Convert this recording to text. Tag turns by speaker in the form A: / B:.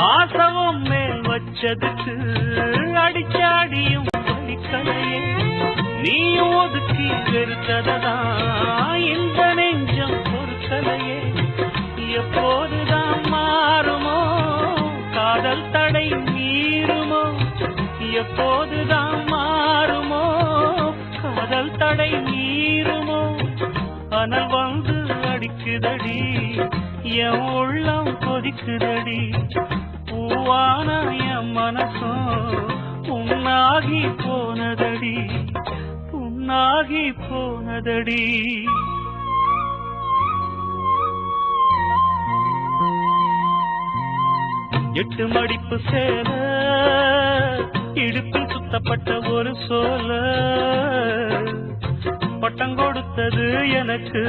A: ஆசவம் மேல் வச்சதுக்கு அடிச்சாடியும் வலிக்கலையே, நீ ஒதுக்கி வெறுத்ததான் இந்த நெஞ்சம் பொறுக்கலையே. எப்போதுதான் மாறுமோ காதல் தடை மீறுமோ, எப்போதுதான் மாறுமோ காதல் தடை மீறுமோ. அனல் வந்து அடிக்குதடி, என் உள்ளம் கொதிக்குதடி, பூவான என் மனசும் புண்ணாகி போனதடி, புண்ணாகி போனதடி. எட்டு மடிப்பு சேல இடுப்பில் சுத்தப்பட்ட ஒரு சோல, பட்டம் கொடுத்தது எனக்கு